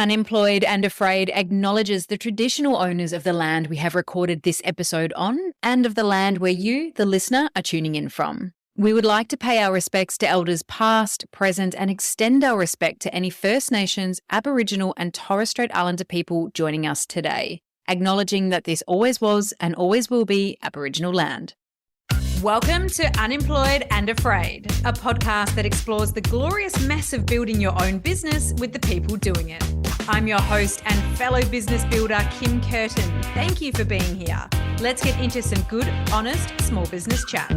Unemployed and Afraid acknowledges the traditional owners of the land we have recorded this episode on and of the land where you, the listener, are tuning in from. We would like to pay our respects to elders past, present, and extend our respect to any First Nations, Aboriginal, and Torres Strait Islander people joining us today, acknowledging that this always was and always will be Aboriginal land. Welcome to Unemployed and Afraid, a podcast that explores the glorious mess of building your own business with the people doing it. I'm your host and fellow business builder, Kim Curtin. Thank you for being here. Let's get into some good, honest, small business chat.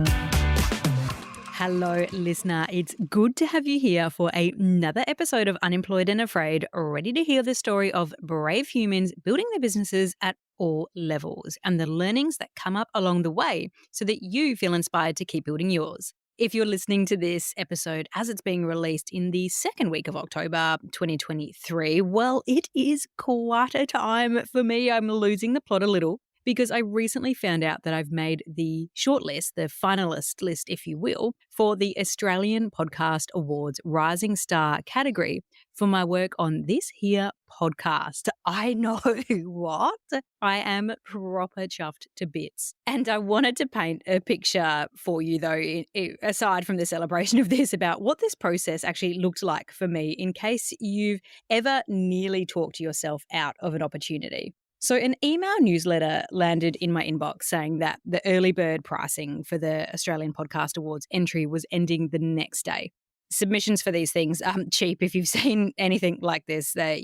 Hello, listener. It's good to have you here for another episode of Unemployed and Afraid, ready to hear the story of brave humans building their businesses at all levels and the learnings that come up along the way so that you feel inspired to keep building yours. If you're listening to this episode as it's being released in the second week of October 2023, well, it is quite a time for me. I'm losing the plot a little because I recently found out that I've made the shortlist, the finalist list, if you will, for the Australian Podcast Awards Rising Star category for my work on this here podcast. I know what? I am proper chuffed to bits. And I wanted to paint a picture for you, though, aside from the celebration of this, about what this process actually looked like for me in case you've ever nearly talked yourself out of an opportunity. So an email newsletter landed in my inbox saying that the early bird pricing for the Australian Podcast Awards entry was ending the next day. Submissions for these things aren't cheap. If you've seen anything like this, they're,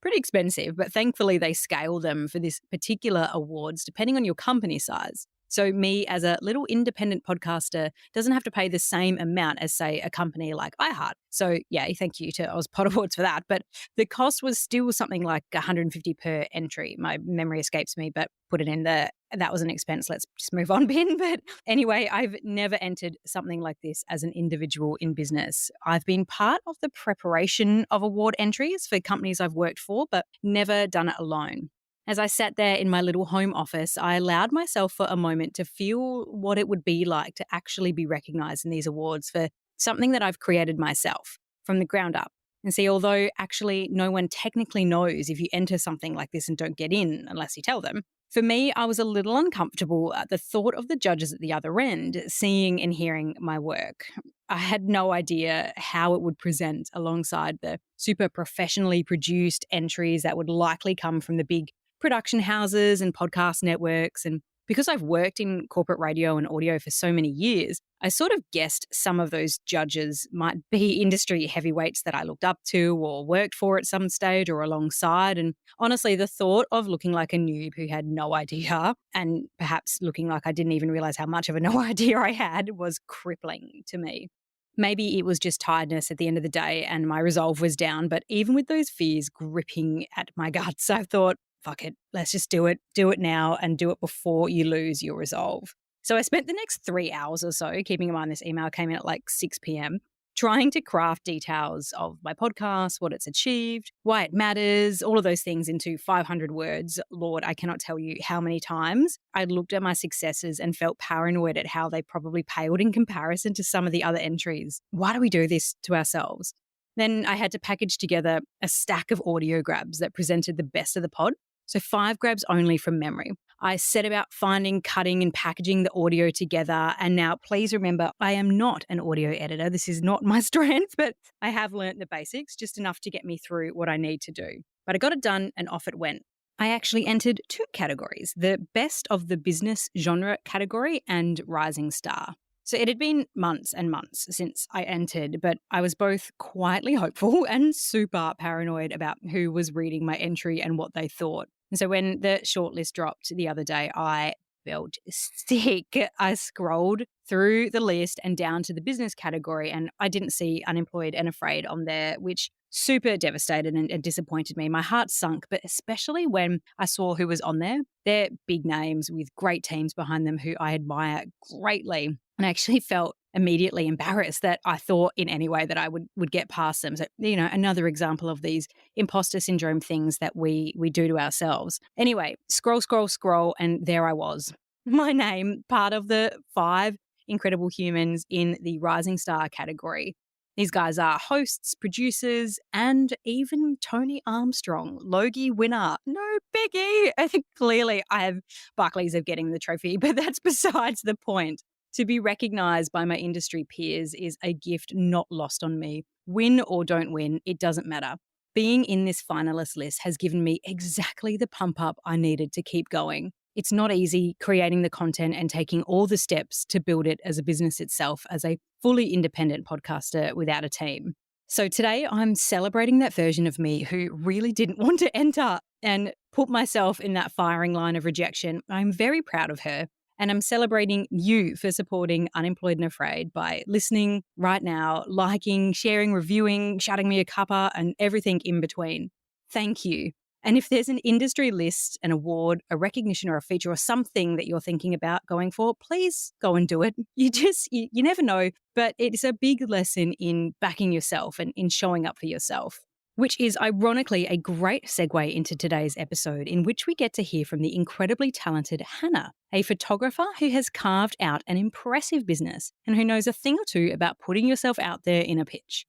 pretty expensive. But thankfully, they scale them for this particular awards depending on your company size. So me as a little independent podcaster doesn't have to pay the same amount as, say, a company like iHeart. So yeah, thank you to AusPod Awards for that. But the cost was still something like $150 per entry. My memory escapes me, but put it in there. That was an expense. Let's just move on, bin. But anyway, I've never entered something like this as an individual in business. I've been part of the preparation of award entries for companies I've worked for, but never done it alone. As I sat there in my little home office, I allowed myself for a moment to feel what it would be like to actually be recognised in these awards for something that I've created myself from the ground up. And see, although actually no one technically knows if you enter something like this and don't get in unless you tell them, for me, I was a little uncomfortable at the thought of the judges at the other end seeing and hearing my work. I had no idea how it would present alongside the super professionally produced entries that would likely come from the big production houses and podcast networks. And because I've worked in corporate radio and audio for so many years, I sort of guessed some of those judges might be industry heavyweights that I looked up to or worked for at some stage or alongside. And honestly, the thought of looking like a noob who had no idea and perhaps looking like I didn't even realize how much of a no idea I had was crippling to me. Maybe it was just tiredness at the end of the day and my resolve was down. But even with those fears gripping at my guts, I thought, fuck it, let's just do it now and do it before you lose your resolve. So I spent the next 3 hours or so, keeping in mind this email came in at like 6 p.m, trying to craft details of my podcast, what it's achieved, why it matters, all of those things into 500 words. Lord, I cannot tell you how many times I looked at my successes and felt paranoid at how they probably paled in comparison to some of the other entries. Why do we do this to ourselves? Then I had to package together a stack of audio grabs that presented the best of the pod. So 5 grabs only from memory. I set about finding, cutting and packaging the audio together. And now please remember, I am not an audio editor. This is not my strength, but I have learnt the basics, just enough to get me through what I need to do. But I got it done and off it went. I actually entered 2 categories, the best of the business genre category and rising star. So it had been months and months since I entered, but I was both quietly hopeful and super paranoid about who was reading my entry and what they thought. And so when the shortlist dropped the other day, I felt sick. I scrolled through the list and down to the business category, and I didn't see Unemployed and Afraid on there, which super devastated and disappointed me. My heart sunk, but especially when I saw who was on there. They're big names with great teams behind them who I admire greatly. And I actually felt immediately embarrassed that I thought in any way that I would get past them. So, another example of these imposter syndrome things that we do to ourselves. Anyway, scroll, and there I was. My name, part of the 5 incredible humans in the Rising Star category. These guys are hosts, producers, and even Tony Armstrong, Logie winner. No biggie. I think clearly I have Barclays of getting the trophy, but that's besides the point. To be recognised by my industry peers is a gift not lost on me. Win or don't win, it doesn't matter. Being in this finalist list has given me exactly the pump up I needed to keep going. It's not easy creating the content and taking all the steps to build it as a business itself, as a fully independent podcaster without a team. So today I'm celebrating that version of me who really didn't want to enter and put myself in that firing line of rejection. I'm very proud of her. And I'm celebrating you for supporting Unemployed and Afraid by listening right now, liking, sharing, reviewing, shouting me a cuppa, and everything in between. Thank you. And if there's an industry list, an award, a recognition or a feature or something that you're thinking about going for, please go and do it. You never know, but it's a big lesson in backing yourself and in showing up for yourself. Which is ironically a great segue into today's episode, in which we get to hear from the incredibly talented Hannah, a photographer who has carved out an impressive business and who knows a thing or two about putting yourself out there in a pitch.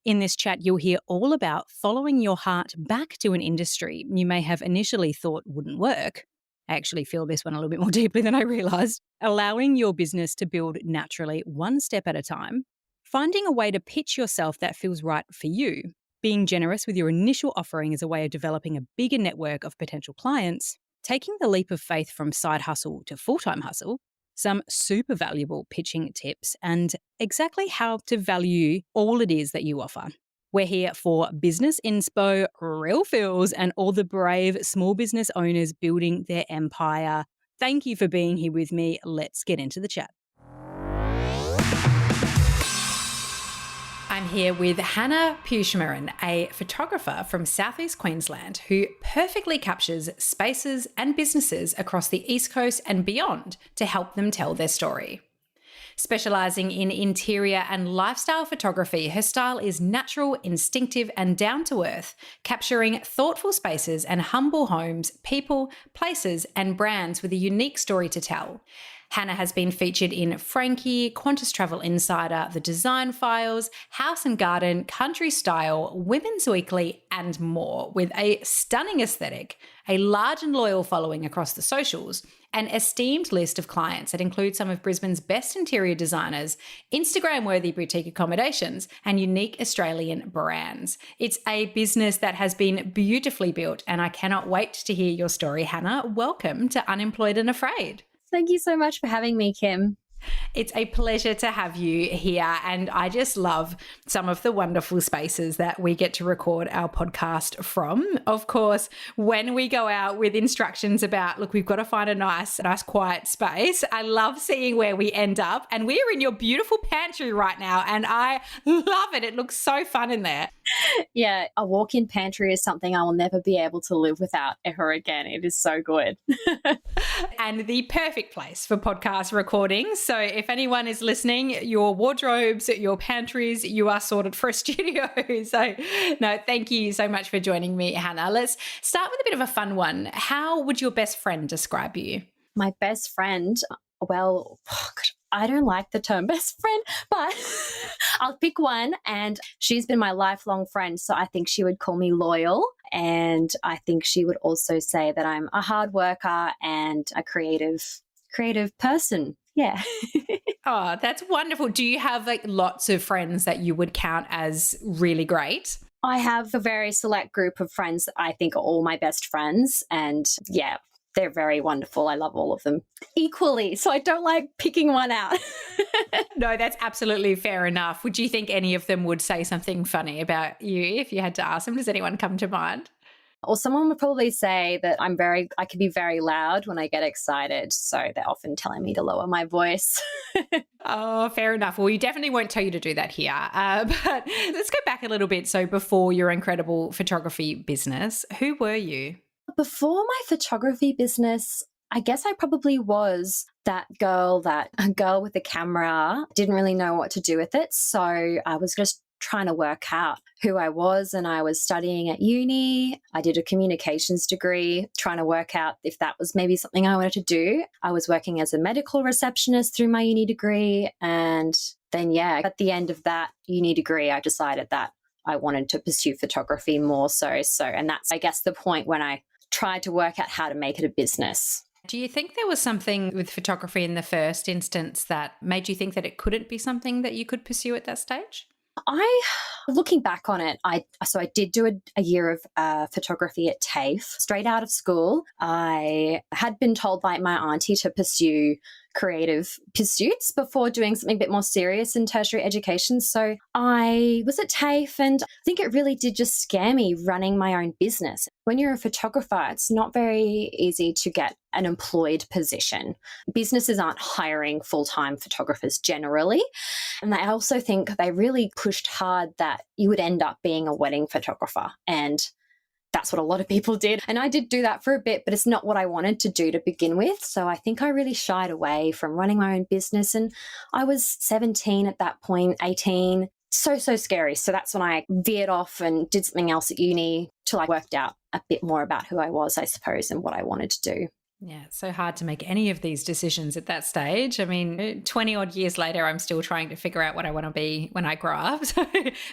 In this chat, you'll hear all about following your heart back to an industry you may have initially thought wouldn't work. I actually feel this one a little bit more deeply than I realised. Allowing your business to build naturally, one step at a time. Finding a way to pitch yourself that feels right for you. Being generous with your initial offering as a way of developing a bigger network of potential clients, taking the leap of faith from side hustle to full-time hustle, some super valuable pitching tips, and exactly how to value all it is that you offer. We're here for business inspo, real feels, and all the brave small business owners building their empire. Thank you for being here with me. Let's get into the chat. I'm here with Hannah Puechmarin, a photographer from Southeast Queensland who perfectly captures spaces and businesses across the East Coast and beyond to help them tell their story. Specialising in interior and lifestyle photography, her style is natural, instinctive, and down to earth, capturing thoughtful spaces and humble homes, people, places, and brands with a unique story to tell. Hannah has been featured in Frankie, Qantas Travel Insider, The Design Files, House and Garden, Country Style, Women's Weekly, and more, with a stunning aesthetic, a large and loyal following across the socials, an esteemed list of clients that include some of Brisbane's best interior designers, Instagram-worthy boutique accommodations, and unique Australian brands. It's a business that has been beautifully built, and I cannot wait to hear your story, Hannah. Welcome to Unemployed and Afraid. Thank you so much for having me, Kim. It's a pleasure to have you here, and I just love some of the wonderful spaces that we get to record our podcast from. Of course, when we go out with instructions about, look, we've got to find a nice quiet space, I love seeing where we end up, and we're in your beautiful pantry right now, and I love it. It looks so fun in there. Yeah, a walk-in pantry is something I will never be able to live without ever again. It is so good. And the perfect place for podcast recordings. So if anyone is listening, your wardrobes, your pantries, you are sorted for a studio. So no, thank you so much for joining me, Hannah. Let's start with a bit of a fun one. How would your best friend describe you? My best friend, well, I don't like the term best friend, but I'll pick one, and she's been my lifelong friend. So I think she would call me loyal. And I think she would also say that I'm a hard worker and a creative person. Yeah. Oh, that's wonderful. Do you have like lots of friends that you would count as really great? I have a very select group of friends that I think are all my best friends. And yeah, they're very wonderful. I love all of them equally. So I don't like picking one out. No, that's absolutely fair enough. Would you think any of them would say something funny about you if you had to ask them? Does anyone come to mind? Or someone would probably say that I can be very loud when I get excited. So they're often telling me to lower my voice. Oh, fair enough. Well, we definitely won't tell you to do that here. But let's go back a little bit. So before your incredible photography business, who were you? Before my photography business, I guess I probably was a girl with a camera, didn't really know what to do with it. So I was just trying to work out who I was, and I was studying at uni. I did a communications degree, trying to work out if that was maybe something I wanted to do. I was working as a medical receptionist through my uni degree, and then yeah, at the end of that uni degree, I decided that I wanted to pursue photography more so. And that's, I guess, the point when I tried to work out how to make it a business. Do you think there was something with photography in the first instance that made you think that it couldn't be something that you could pursue at that stage? Looking back on it, I did do a year of photography at TAFE straight out of school. I had been told by my auntie to pursue creative pursuits before doing something a bit more serious in tertiary education. So I was at TAFE, and I think it really did just scare me running my own business. When you're a photographer, it's not very easy to get an employed position. Businesses aren't hiring full-time photographers generally. And I also think they really pushed hard that you would end up being a wedding photographer. And that's what a lot of people did. And I did do that for a bit, but it's not what I wanted to do to begin with. So I think I really shied away from running my own business. And I was 17 at that point, 18. So scary. So that's when I veered off and did something else at uni till I worked out a bit more about who I was, I suppose, and what I wanted to do. Yeah, it's so hard to make any of these decisions at that stage. I mean, 20 odd years later, I'm still trying to figure out what I want to be when I grow up.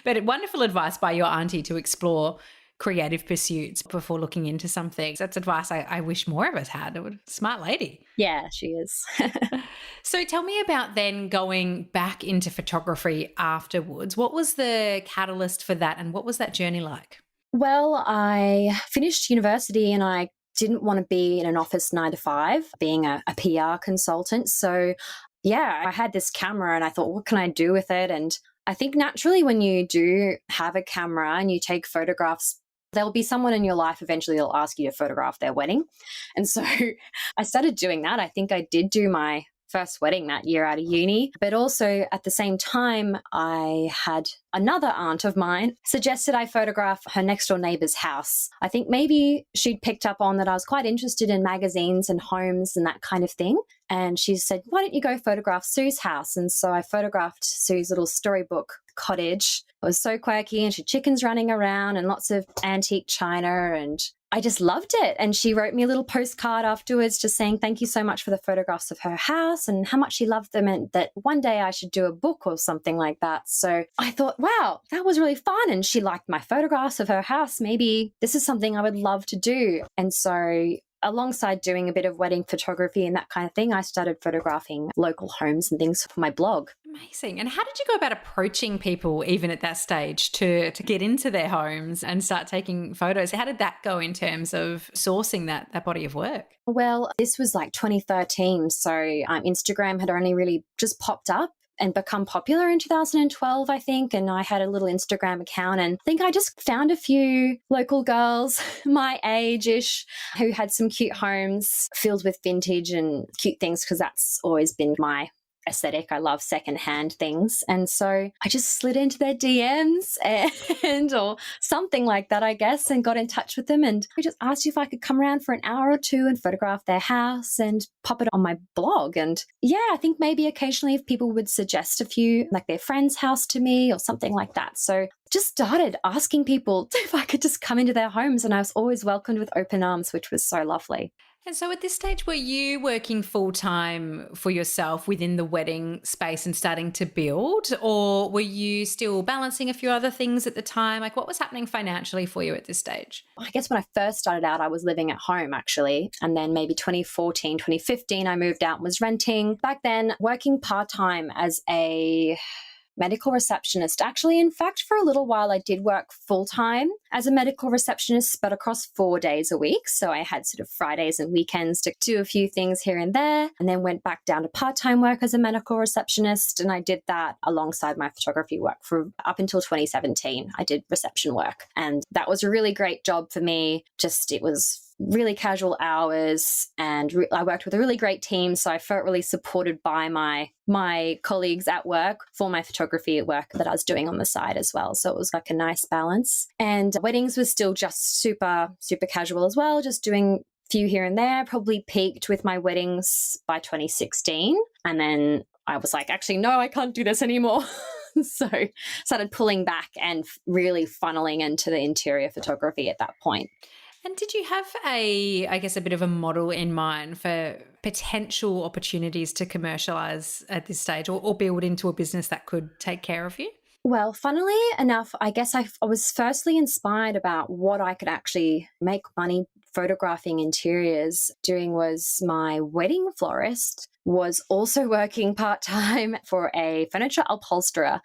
But wonderful advice by your auntie to explore creative pursuits before looking into something. That's advice I wish more of us had. Smart lady. Yeah, she is. So tell me about then going back into photography afterwards. What was the catalyst for that, and what was that journey like? Well, I finished university and I didn't want to be in an office 9 to 5, being a PR consultant. So yeah, I had this camera and I thought, what can I do with it? And I think naturally when you do have a camera and you take photographs, there'll be someone in your life eventually that'll ask you to photograph their wedding. And so I started doing that. I think I did do my first wedding that year out of uni. But also at the same time, I had another aunt of mine suggested I photograph her next door neighbor's house. I think maybe she'd picked up on that I was quite interested in magazines and homes and that kind of thing. And she said, why don't you go photograph Sue's house? And so I photographed Sue's little storybook cottage. It was so quirky, and she had chickens running around and lots of antique china, and I just loved it. And she wrote me a little postcard afterwards just saying thank you so much for the photographs of her house and how much she loved them, and that one day I should do a book or something like that. So I thought, wow, that was really fun. And she liked my photographs of her house. Maybe this is something I would love to do. And so alongside doing a bit of wedding photography and that kind of thing, I started photographing local homes and things for my blog. Amazing. And how did you go about approaching people even at that stage to get into their homes and start taking photos? How did that go in terms of sourcing that body of work? Well, this was like 2013. So Instagram had only really just popped up and become popular in 2012, I think. And I had a little Instagram account, and I think I just found a few local girls my age-ish who had some cute homes filled with vintage and cute things, because that's always been my aesthetic. I love secondhand things. And so I just slid into their DMs or something like that, I guess, and got in touch with them. And I just asked if I could come around for an hour or two and photograph their house and pop it on my blog. And yeah, I think maybe occasionally if people would suggest a few, like their friend's house to me or something like that. So just started asking people if I could just come into their homes, and I was always welcomed with open arms, which was so lovely. And so at this stage, were you working full-time for yourself within the wedding space and starting to build, or were you still balancing a few other things at the time? Like, what was happening financially for you at this stage? I guess when I first started out, I was living at home actually. And then maybe 2014, 2015, I moved out and was renting. Back then, working part-time as a medical receptionist. Actually, in fact, for a little while, I did work full-time as a medical receptionist, but across 4 days a week. So I had sort of Fridays and weekends to do a few things here and there, and then went back down to part-time work as a medical receptionist. And I did that alongside my photography work for up until 2017. I did reception work, and that was a really great job for me. It was really casual hours, and I worked with a really great team. So I felt really supported by my colleagues at work for my photography at work that I was doing on the side as well. So it was like a nice balance. And weddings was still just super, super casual as well, just doing a few here and there. Probably peaked with my weddings by 2016. And then I was like, actually, no, I can't do this anymore. So started pulling back and really funneling into the interior photography at that point. And did you have I guess, a bit of a model in mind for potential opportunities to commercialize at this stage or build into a business that could take care of you? Well, funnily enough, I guess I was firstly inspired about what I could actually make money photographing interiors doing was my wedding florist was also working part-time for a furniture upholsterer,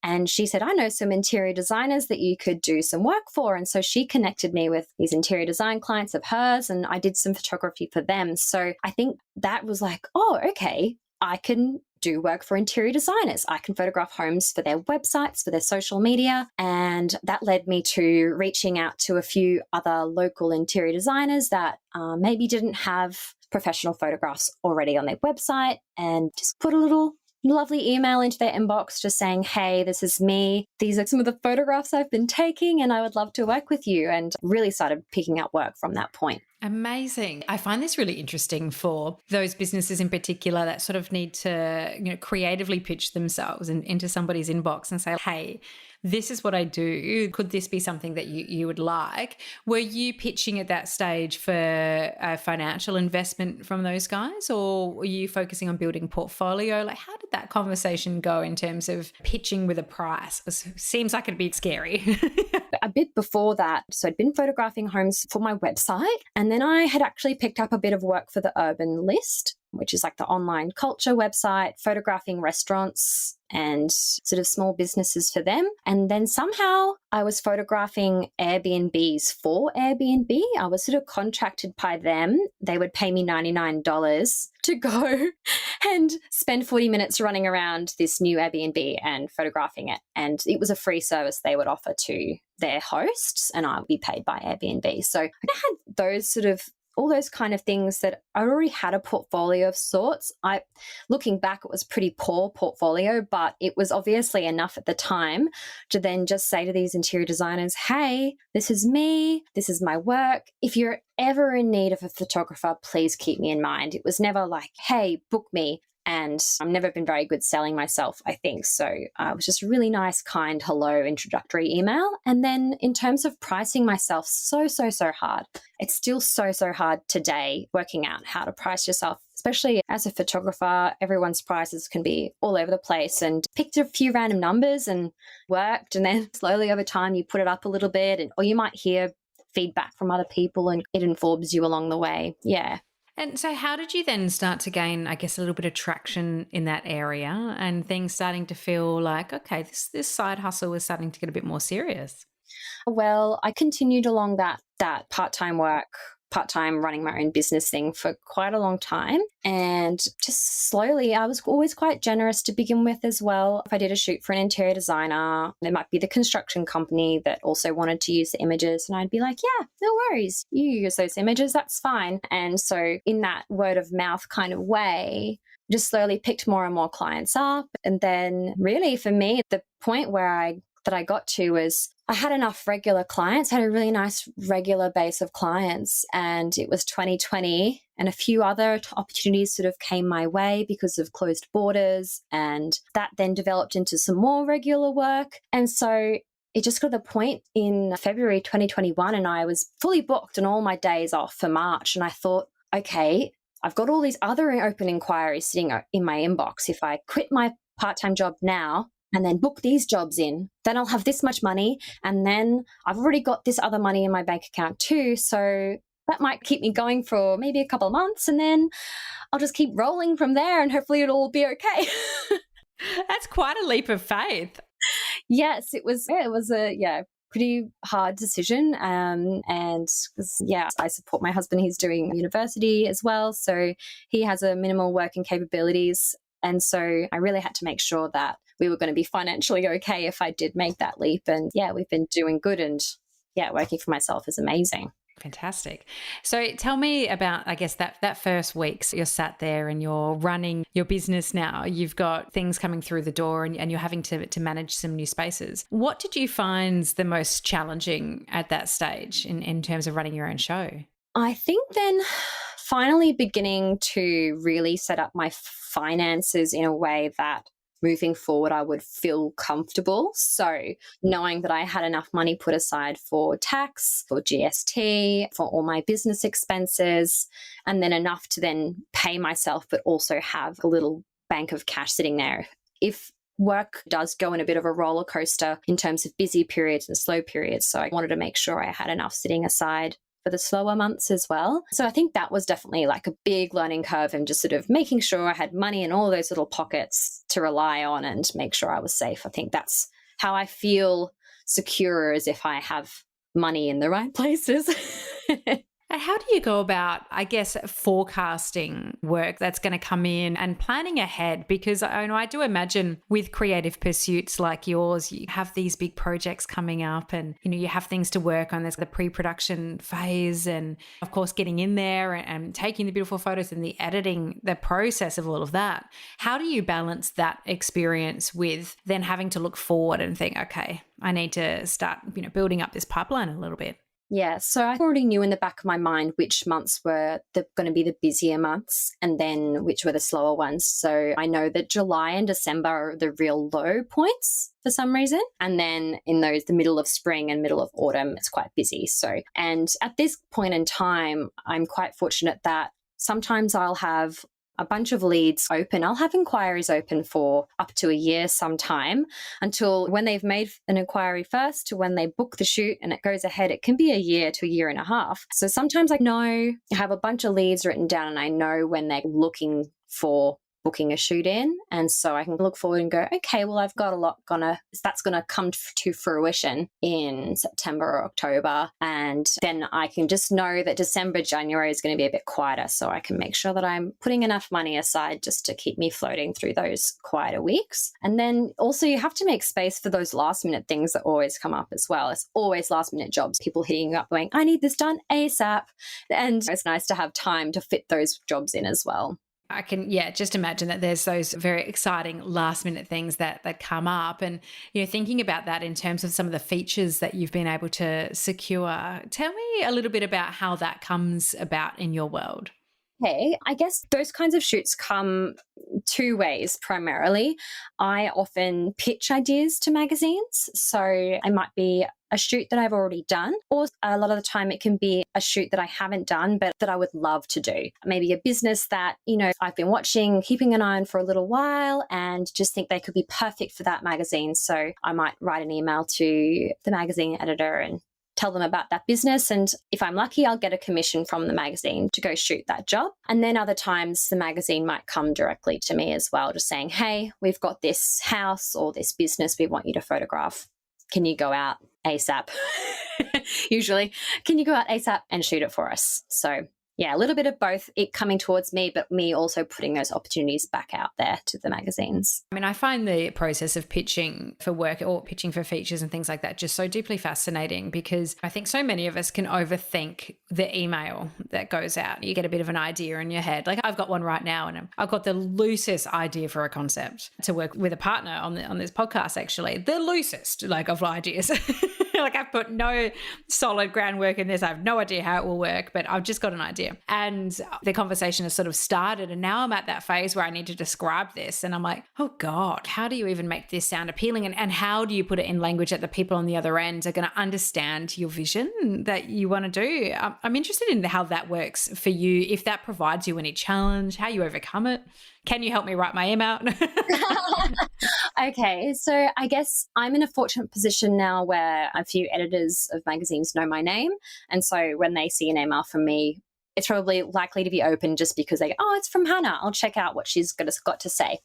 and she said, I know some interior designers that you could do some work for. And so she connected me with these interior design clients of hers, and I did some photography for them. So I think that was like, oh, okay, I can do work for interior designers. I can photograph homes for their websites, for their social media. And that led me to reaching out to a few other local interior designers that maybe didn't have professional photographs already on their website, and just put a little lovely email into their inbox just saying, hey, this is me. These are some of the photographs I've been taking and I would love to work with you. And really started picking up work from that point. Amazing. I find this really interesting for those businesses in particular that sort of need to, creatively pitch themselves into somebody's inbox and say, hey, this is what I do. Could this be something that you would like? Were you pitching at that stage for a financial investment from those guys, or were you focusing on building portfolio? Like, how did that conversation go in terms of pitching with a price? It seems like it'd be scary. A bit before that, so I'd been photographing homes for my website, and then I had actually picked up a bit of work for the Urban List, which is like the online culture website, photographing restaurants and sort of small businesses for them. And then somehow I was photographing Airbnbs for Airbnb. I was sort of contracted by them. They would pay me $99 to go and spend 40 minutes running around this new Airbnb and photographing it. And it was a free service they would offer to their hosts, and I would be paid by Airbnb. So I had those sort of all those kind of things that I already had a portfolio of sorts. Looking back, it was pretty poor portfolio, but it was obviously enough at the time to then just say to these interior designers, hey, this is me, this is my work. If you're ever in need of a photographer, please keep me in mind. It was never like, hey, book me. And I've never been very good selling myself, I think. So it was just a really nice, kind, hello introductory email. And then in terms of pricing myself, so hard. It's still so hard today working out how to price yourself, especially as a photographer. Everyone's prices can be all over the place, and picked a few random numbers and worked. And then slowly over time, you put it up a little bit, or you might hear feedback from other people and it informs you along the way. Yeah. And so how did you then start to gain, I guess, a little bit of traction in that area and things starting to feel like, okay, this side hustle is starting to get a bit more serious? Well, I continued along that part-time work, part-time running my own business thing for quite a long time. And just slowly, I was always quite generous to begin with as well. If I did a shoot for an interior designer, there might be the construction company that also wanted to use the images. And I'd be like, yeah, no worries. You use those images, that's fine. And so in that word of mouth kind of way, just slowly picked more and more clients up. And then really for me, the point that I got to was I had enough regular clients, had a really nice regular base of clients, and it was 2020 and a few other opportunities sort of came my way because of closed borders, and that then developed into some more regular work. And so it just got to the point in February 2021 and I was fully booked on all my days off for March, and I thought, okay, I've got all these other open inquiries sitting in my inbox. If I quit my part-time job now and then book these jobs in, then I'll have this much money. And then I've already got this other money in my bank account too. So that might keep me going for maybe a couple of months. And then I'll just keep rolling from there and hopefully it'll all be okay. That's quite a leap of faith. Yes, it was a pretty hard decision. And I support my husband. He's doing university as well. So he has a minimal working capabilities. And so I really had to make sure that we were going to be financially okay if I did make that leap. And yeah, we've been doing good, and yeah, working for myself is amazing. Fantastic. So tell me about, I guess, that first week. So you're sat there and you're running your business now. You've got things coming through the door and you're having to manage some new spaces. What did you find the most challenging at that stage in terms of running your own show? I think then finally beginning to really set up my finances in a way that moving forward I would feel comfortable. So knowing that I had enough money put aside for tax, for GST, for all my business expenses, and then enough to then pay myself, but also have a little bank of cash sitting there. If work does go in a bit of a roller coaster in terms of busy periods and slow periods. So I wanted to make sure I had enough sitting aside for the slower months as well. So I think that was definitely like a big learning curve, and just sort of making sure I had money in all those little pockets to rely on and make sure I was safe. I think that's how I feel secure, as if I have money in the right places. And how do you go about, I guess, forecasting work that's going to come in and planning ahead? Because I know I do imagine with creative pursuits like yours, you have these big projects coming up and, you have things to work on. There's the pre-production phase and, of course, getting in there and taking the beautiful photos and the editing, the process of all of that. How do you balance that experience with then having to look forward and think, okay, I need to start, building up this pipeline a little bit? Yeah, so I already knew in the back of my mind which months were going to be the busier months and then which were the slower ones. So I know that July and December are the real low points for some reason. And then in the middle of spring and middle of autumn, it's quite busy. So, and at this point in time, I'm quite fortunate that sometimes I'll have a bunch of leads open. I'll have inquiries open for up to a year sometime, until when they've made an inquiry first to when they book the shoot and it goes ahead, it can be a year to a year and a half. So sometimes I have a bunch of leads written down and I know when they're looking for booking a shoot in. And so I can look forward and go, okay, well, I've got a lot that's going to come to fruition in September or October. And then I can just know that December, January is going to be a bit quieter. So I can make sure that I'm putting enough money aside just to keep me floating through those quieter weeks. And then also you have to make space for those last minute things that always come up as well. It's always last minute jobs, people hitting you up going, I need this done ASAP. And it's nice to have time to fit those jobs in as well. I can, just imagine that there's those very exciting last minute things that come up. And, thinking about that in terms of some of the features that you've been able to secure, tell me a little bit about how that comes about in your world. Okay, I guess those kinds of shoots come two ways primarily. I often pitch ideas to magazines. So it might be a shoot that I've already done, or a lot of the time it can be a shoot that I haven't done, but that I would love to do. Maybe a business that, I've been watching, keeping an eye on for a little while and just think they could be perfect for that magazine. So I might write an email to the magazine editor and tell them about that business. And if I'm lucky, I'll get a commission from the magazine to go shoot that job. And then other times the magazine might come directly to me as well, just saying, hey, we've got this house or this business we want you to photograph. Can you go out ASAP? Usually, can you go out ASAP and shoot it for us? So yeah, a little bit of both, it coming towards me, but me also putting those opportunities back out there to the magazines. I mean, I find the process of pitching for work or pitching for features and things like that just so deeply fascinating, because I think so many of us can overthink the email that goes out. You get a bit of an idea in your head. Like I've got one right now and I've got the loosest idea for a concept to work with a partner on this podcast, actually. The loosest of ideas. Like I've put no solid groundwork in this. I have no idea how it will work, but I've just got an idea. And the conversation has sort of started. And now I'm at that phase where I need to describe this. And I'm like, oh God, how do you even make this sound appealing? And how do you put it in language that the people on the other end are going to understand your vision that you want to do? I'm interested in how that works for you, if that provides you any challenge, how you overcome it. Can you help me write my email? Okay, so I guess I'm in a fortunate position now where a few editors of magazines know my name. And so when they see an email from me, it's probably likely to be open just because they go, oh, it's from Hannah. I'll check out what she's got to say.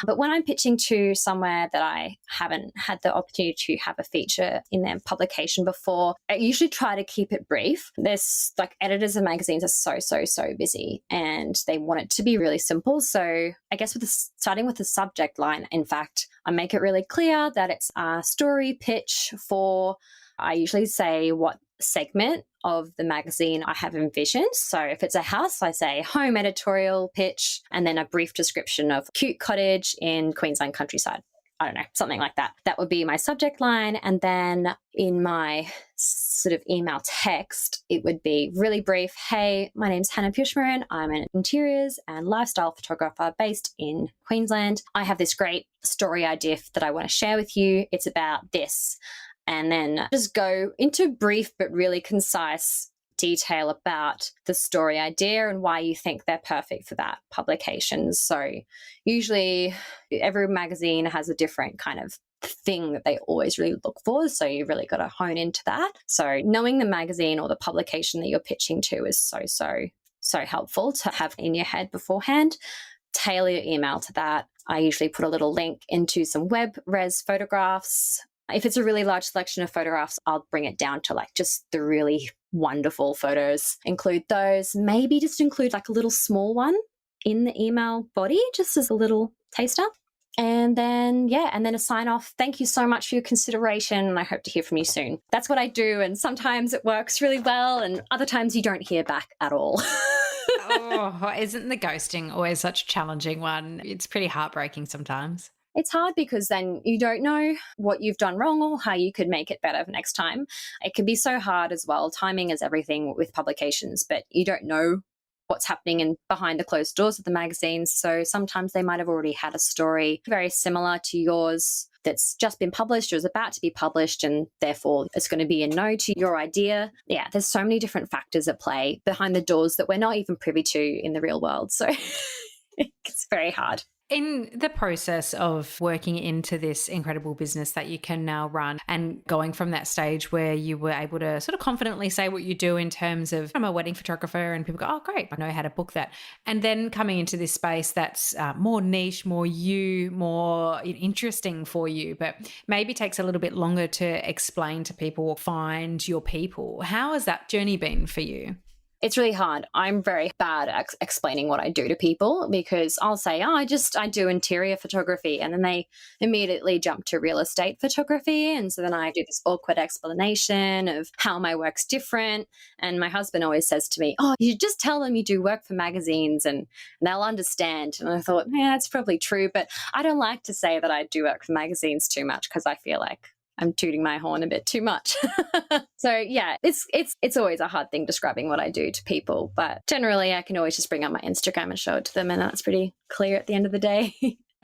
But when I'm pitching to somewhere that I haven't had the opportunity to have a feature in their publication before, I usually try to keep it brief. There's editors of magazines are so busy and they want it to be really simple. So I guess starting with the subject line, in fact, I make it really clear that it's a story pitch for, I usually say what segment of the magazine I have envisioned. So if it's a house, I say home editorial pitch, and then a brief description of cute cottage in Queensland countryside. I don't know, something like that. That would be my subject line. And then in my sort of email text, it would be really brief. Hey, my name's Hannah Puechmarin. I'm an interiors and lifestyle photographer based in Queensland. I have this great story idea that I want to share with you. It's about this. And then just go into brief but really concise detail about the story idea and why you think they're perfect for that publication. So usually every magazine has a different kind of thing that they always really look for. So you really got to hone into that. So knowing the magazine or the publication that you're pitching to is so helpful to have in your head beforehand. Tailor your email to that. I usually put a little link into some web res photographs. If it's a really large selection of photographs, I'll bring it down to like just the really wonderful photos. Include those. Maybe just include like a little small one in the email body, just as a little taster. And then a sign off. Thank you so much for your consideration, and I hope to hear from you soon. That's what I do, and sometimes it works really well, and other times you don't hear back at all. Oh, isn't the ghosting always such a challenging one? It's pretty heartbreaking sometimes. It's hard because then you don't know what you've done wrong or how you could make it better for next time. It can be so hard as well. Timing is everything with publications, but you don't know what's happening in behind the closed doors of the magazines. So sometimes they might have already had a story very similar to yours that's just been published or is about to be published, and therefore it's going to be a no to your idea. Yeah, there's so many different factors at play behind the doors that we're not even privy to in the real world. So it's very hard. In the process of working into this incredible business that you can now run and going from that stage where you were able to sort of confidently say what you do in terms of, I'm a wedding photographer, and people go, oh, great, I know how to book that. And then coming into this space that's more niche, more you, more interesting for you, but maybe takes a little bit longer to explain to people or find your people. How has that journey been for you? It's really hard. I'm very bad at explaining what I do to people because I'll say, oh, I do interior photography. And then they immediately jump to real estate photography. And so then I do this awkward explanation of how my work's different. And my husband always says to me, oh, you just tell them you do work for magazines and they'll understand. And I thought, yeah, that's probably true. But I don't like to say that I do work for magazines too much because I feel like I'm tooting my horn a bit too much. So yeah, it's always a hard thing describing what I do to people, but generally I can always just bring up my Instagram and show it to them, and that's pretty clear at the end of the day.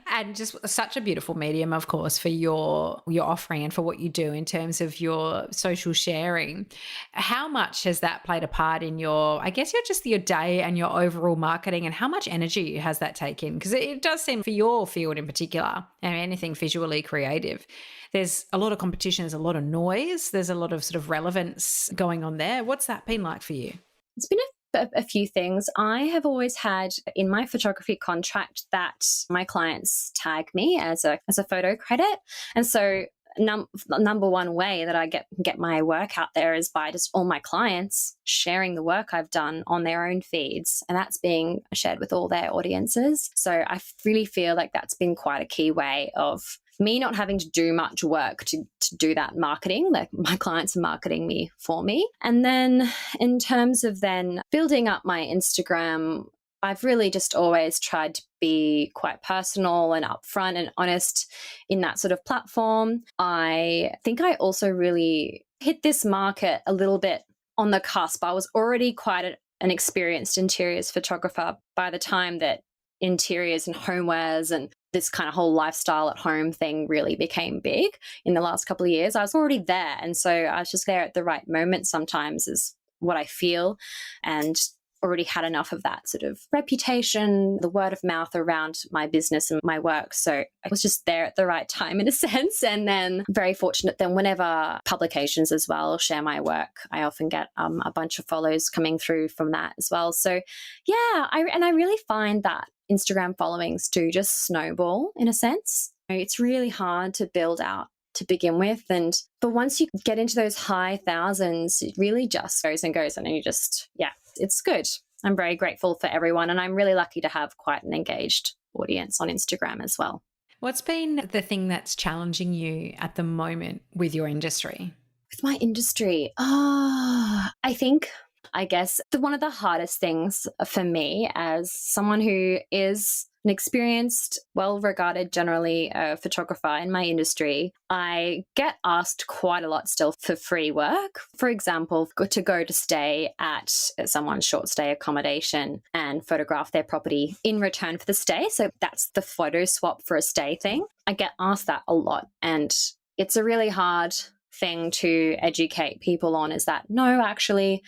And just such a beautiful medium, of course, for your offering and for what you do in terms of your social sharing. How much has that played a part in your day and your overall marketing, and how much energy has that taken? Because it does seem for your field in particular, and anything visually creative, there's a lot of competition, there's a lot of noise, there's a lot of sort of relevance going on there. What's that been like for you? It's been a few things. I have always had in my photography contract that my clients tag me as a photo credit. And so number one way that I get my work out there is by just all my clients sharing the work I've done on their own feeds, and that's being shared with all their audiences. So I really feel like that's been quite a key way of me not having to do much work to do that marketing. Like my clients are marketing me for me. And then in terms of then building up my Instagram, I've really just always tried to be quite personal and upfront and honest in that sort of platform. I think I also really hit this market a little bit on the cusp. I was already quite an experienced interiors photographer by the time that interiors and homewares and this kind of whole lifestyle at home thing really became big in the last couple of years. I was already there. And so I was just there at the right moment sometimes is what I feel, and already had enough of that sort of reputation, the word of mouth around my business and my work. So I was just there at the right time in a sense. And then very fortunate then whenever publications as well share my work, I often get a bunch of follows coming through from that as well. So yeah, I really find that Instagram followings do just snowball in a sense. It's really hard to build out to begin with. But once you get into those high thousands, it really just goes and goes. And you just, yeah, it's good. I'm very grateful for everyone. And I'm really lucky to have quite an engaged audience on Instagram as well. What's been the thing that's challenging you at the moment with your industry? With my industry, I think I guess one of the hardest things for me as someone who is an experienced, well regarded, generally photographer in my industry, I get asked quite a lot still for free work. For example, to go to stay at someone's short stay accommodation and photograph their property in return for the stay. So that's the photo swap for a stay thing. I get asked that a lot. And it's a really hard thing to educate people on, is that no, actually,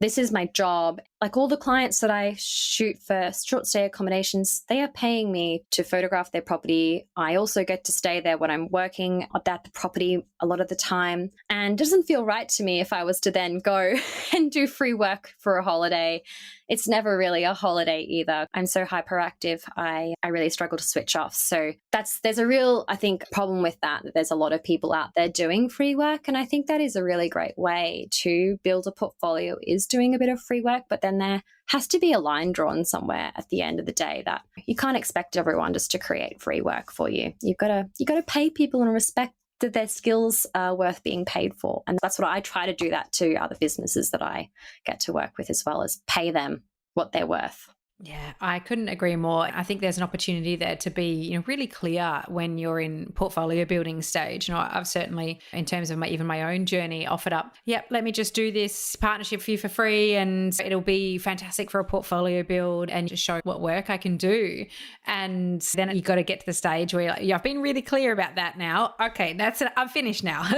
this is my job. Like all the clients that I shoot for short stay accommodations, they are paying me to photograph their property. I also get to stay there when I'm working at the property a lot of the time. And it doesn't feel right to me if I was to then go and do free work for a holiday. It's never really a holiday either. I'm so hyperactive. I really struggle to switch off. So there's a real, I think, problem with that there's a lot of people out there doing free work. And I think that is a really great way to build a portfolio, is doing a bit of free work, but then there has to be a line drawn somewhere at the end of the day that you can't expect everyone just to create free work for you. You gotta pay people and respect that their skills are worth being paid for. And that's what I try to do that to other businesses that I get to work with, as well as pay them what they're worth. Yeah, I couldn't agree more. I think there's an opportunity there to be, really clear when you're in portfolio building stage. I've certainly, in terms of even my own journey, offered up, yep, let me just do this partnership for you for free and it'll be fantastic for a portfolio build and just show what work I can do. And then you got to get to the stage where you're like, yeah, I've been really clear about that now. Okay, that's it. I'm finished now.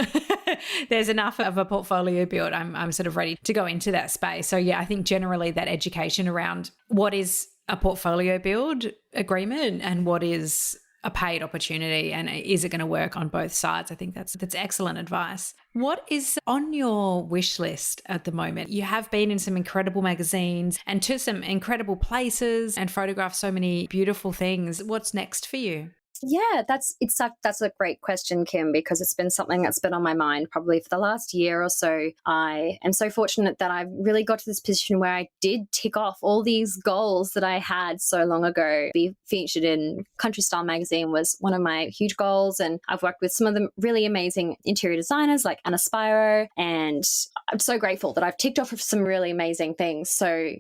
There's enough of a portfolio build. I'm sort of ready to go into that space. So yeah, I think generally that education around what is a portfolio build agreement and what is a paid opportunity, and is it going to work on both sides? I think that's excellent advice. What is on your wish list at the moment? You have been in some incredible magazines and to some incredible places and photographed so many beautiful things. What's next for you? Yeah, that's a great question, Kim, because it's been something that's been on my mind probably for the last year or so. I am so fortunate that I've really got to this position where I did tick off all these goals that I had so long ago. Be featured in Country Style magazine was one of my huge goals, and I've worked with some of the really amazing interior designers like Anna Spiro, and I'm so grateful that I've ticked off some really amazing things. So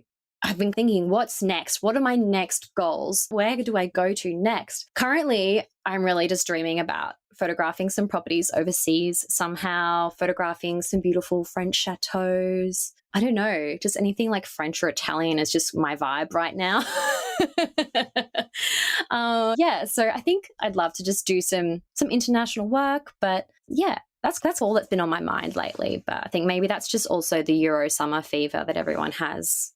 I've been thinking, what's next? What are my next goals? Where do I go to next? Currently, I'm really just dreaming about photographing some properties overseas, somehow photographing some beautiful French chateaus. I don't know, just anything like French or Italian is just my vibe right now. Yeah, so I think I'd love to just do some international work, but yeah, that's all that's been on my mind lately. But I think maybe that's just also the Euro summer fever that everyone has.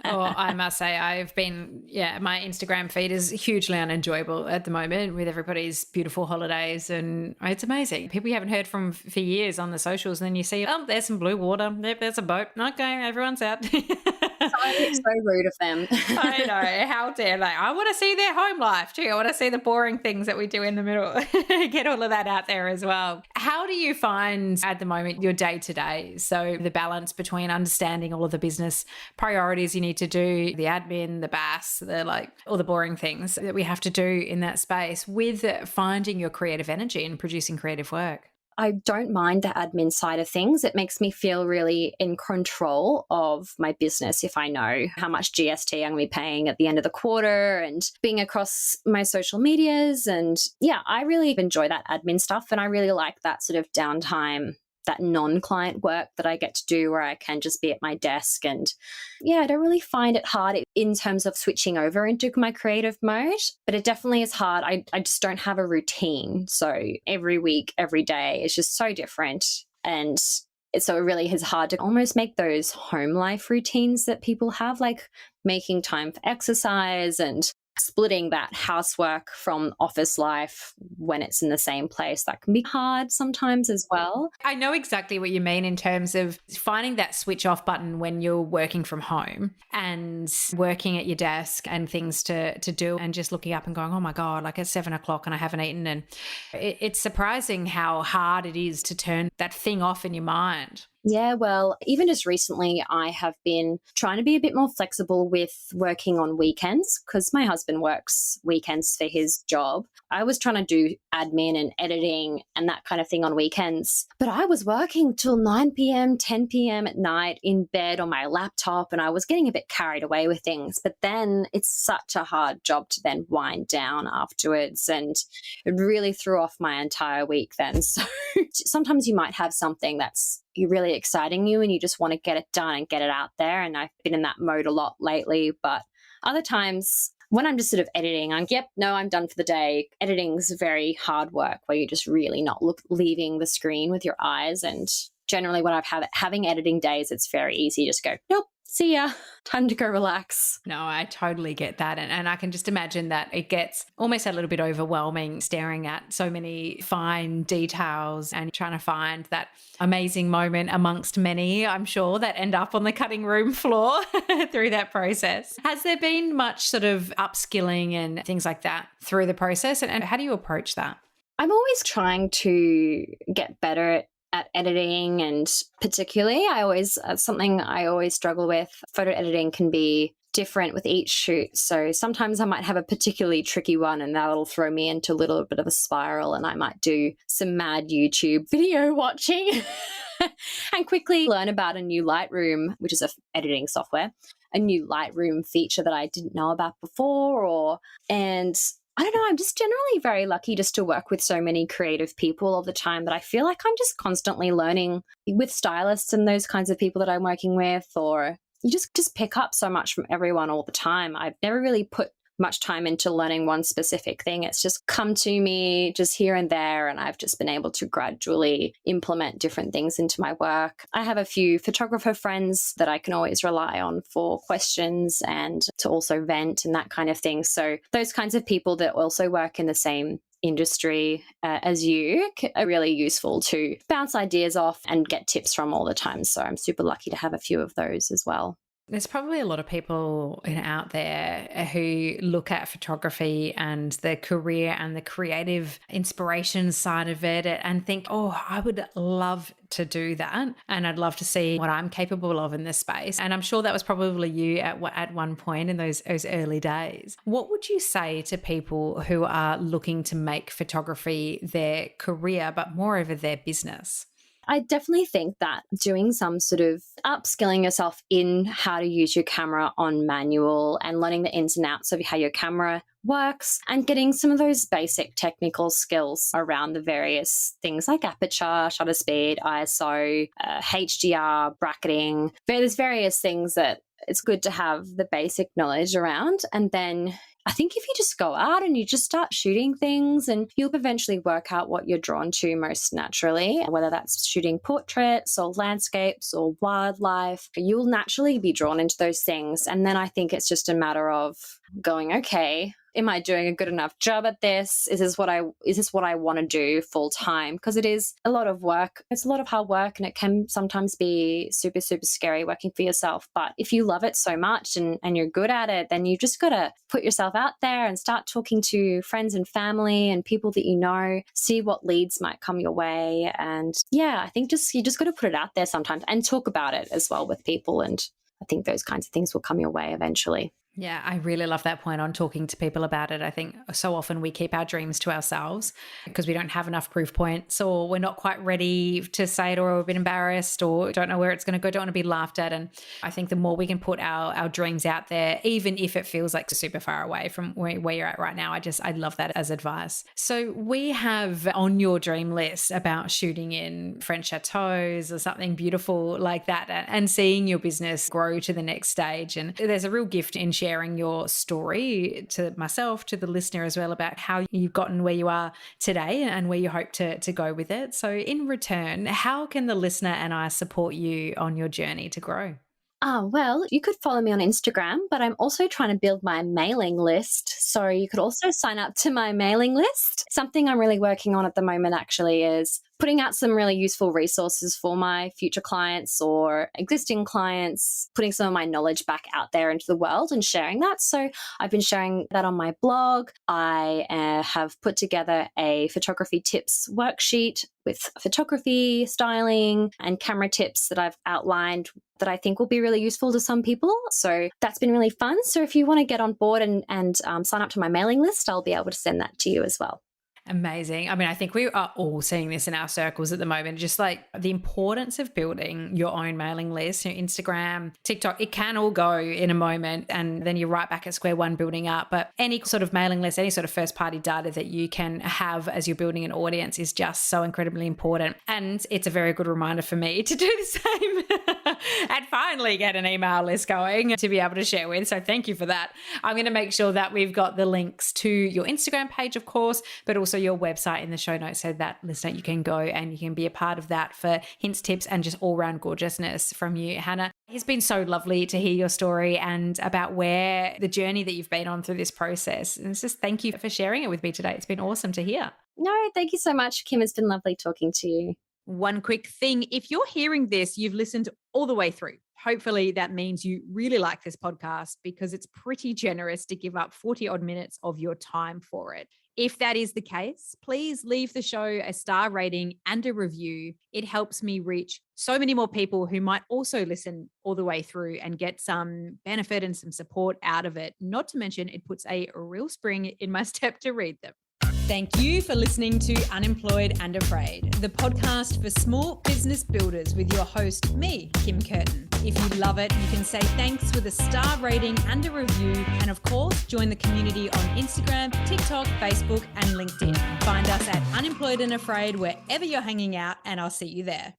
Oh, I must say my Instagram feed is hugely unenjoyable at the moment with everybody's beautiful holidays, and it's amazing. People you haven't heard from for years on the socials, and then you see, oh, there's some blue water, there's a boat. Okay, everyone's out. So rude of them. I know. How dare they? I want to see their home life too. I want to see the boring things that we do in the middle. Get all of that out there as well. How do you find at the moment your day to day? So the balance between understanding all of the business priorities you need to do, the admin, the BAS, all the boring things that we have to do in that space, with finding your creative energy and producing creative work. I don't mind the admin side of things. It makes me feel really in control of my business if I know how much GST I'm going to be paying at the end of the quarter and being across my social medias. And yeah, I really enjoy that admin stuff. And I really like that sort of downtime, that non-client work that I get to do where I can just be at my desk. And yeah, I don't really find it hard in terms of switching over into my creative mode, but it definitely is hard. I just don't have a routine. So every week, every day is just so different. And so it really is hard to almost make those home life routines that people have, like making time for exercise and splitting that housework from office life when it's in the same place. That can be hard sometimes as well. I know exactly what you mean in terms of finding that switch off button when you're working from home and working at your desk and things to do, and just looking up and going, oh my God, like it's 7:00 and I haven't eaten. And it's surprising how hard it is to turn that thing off in your mind. Yeah, well, even just recently, I have been trying to be a bit more flexible with working on weekends because my husband works weekends for his job. I was trying to do admin and editing and that kind of thing on weekends, but I was working till 9 p.m., 10 p.m. at night in bed on my laptop, and I was getting a bit carried away with things. But then it's such a hard job to then wind down afterwards, and it really threw off my entire week then. So sometimes you might have something that's really exciting you and you just want to get it done and get it out there. And I've been in that mode a lot lately. But other times when I'm just sort of editing, I'm done for the day. Editing's very hard work where you're just really not leaving the screen with your eyes. And generally when having editing days, it's very easy. Just go, nope, see ya. Time to go relax. No, I totally get that. And I can just imagine that it gets almost a little bit overwhelming staring at so many fine details and trying to find that amazing moment amongst many, I'm sure, that end up on the cutting room floor through that process. Has there been much sort of upskilling and things like that through the process? And how do you approach that? I'm always trying to get better at editing, and particularly something I always struggle with. Photo editing can be different with each shoot. So sometimes I might have a particularly tricky one and that'll throw me into a little bit of a spiral, and I might do some mad YouTube video watching and quickly learn about a new Lightroom, which is a editing software, a new Lightroom feature that I didn't know about before, and I don't know, I'm just generally very lucky just to work with so many creative people all the time that I feel like I'm just constantly learning with stylists and those kinds of people that I'm working with, or you just pick up so much from everyone all the time. I've never really put much time into learning one specific thing. It's just come to me just here and there, and I've just been able to gradually implement different things into my work. I have a few photographer friends that I can always rely on for questions and to also vent and that kind of thing. So those kinds of people that also work in the same industry as you are really useful to bounce ideas off and get tips from all the time. So I'm super lucky to have a few of those as well. There's probably a lot of people out there who look at photography and the career and the creative inspiration side of it and think, oh, I would love to do that. And I'd love to see what I'm capable of in this space. And I'm sure that was probably you at one point in those early days. What would you say to people who are looking to make photography their career, but moreover their business? I definitely think that doing some sort of upskilling yourself in how to use your camera on manual and learning the ins and outs of how your camera works and getting some of those basic technical skills around the various things like aperture, shutter speed, ISO, HDR, bracketing. There's various things that it's good to have the basic knowledge around. And then I think if you just go out and you just start shooting things, and you'll eventually work out what you're drawn to most naturally, whether that's shooting portraits or landscapes or wildlife, you'll naturally be drawn into those things. And then I think it's just a matter of going, okay, am I doing a good enough job at this? Is this what I want to do full time? Because it is a lot of work. It's a lot of hard work, and it can sometimes be super, super scary working for yourself. But if you love it so much and you're good at it, then you just got to put yourself out there and start talking to friends and family and people that you know, see what leads might come your way. And yeah, I think you just got to put it out there sometimes and talk about it as well with people. And I think those kinds of things will come your way eventually. Yeah, I really love that point on talking to people about it. I think so often we keep our dreams to ourselves because we don't have enough proof points, or we're not quite ready to say it, or we're a bit embarrassed, or don't know where it's going to go, don't want to be laughed at. And I think the more we can put our dreams out there, even if it feels like super far away from where you're at right now, I love that as advice. So we have on your dream list about shooting in French chateaus or something beautiful like that, and seeing your business grow to the next stage. And there's a real gift in sharing your story to myself, to the listener as well, about how you've gotten where you are today and where you hope to go with it. So in return, how can the listener and I support you on your journey to grow? Well, you could follow me on Instagram, but I'm also trying to build my mailing list. So you could also sign up to my mailing list. Something I'm really working on at the moment actually is putting out some really useful resources for my future clients or existing clients, putting some of my knowledge back out there into the world and sharing that. So I've been sharing that on my blog. I have put together a photography tips worksheet with photography, styling, and camera tips that I've outlined that I think will be really useful to some people. So that's been really fun. So if you want to get on board and sign up to my mailing list, I'll be able to send that to you as well. Amazing. I mean, I think we are all seeing this in our circles at the moment, just like the importance of building your own mailing list, Instagram, TikTok, it can all go in a moment and then you're right back at square one building up. But any sort of mailing list, any sort of first party data that you can have as you're building an audience is just so incredibly important. And it's a very good reminder for me to do the same and finally get an email list going to be able to share with. So thank you for that. I'm going to make sure that we've got the links to your Instagram page, of course, but also your website in the show notes so that listener, you can go and you can be a part of that for hints, tips, and just all round gorgeousness from you, Hannah. It's been so lovely to hear your story and about where the journey that you've been on through this process. And it's just thank you for sharing it with me today. It's been awesome to hear. No, thank you so much, Kim. It's been lovely talking to you. One quick thing, if you're hearing this, you've listened all the way through. Hopefully that means you really like this podcast because it's pretty generous to give up 40 odd minutes of your time for it. If that is the case, please leave the show a star rating and a review. It helps me reach so many more people who might also listen all the way through and get some benefit and some support out of it. Not to mention, it puts a real spring in my step to read them. Thank you for listening to Unemployed and Afraid, the podcast for small business builders with your host, me, Kim Curtin. If you love it, you can say thanks with a star rating and a review. And of course, join the community on Instagram, TikTok, Facebook, and LinkedIn. Find us at Unemployed and Afraid wherever you're hanging out, and I'll see you there.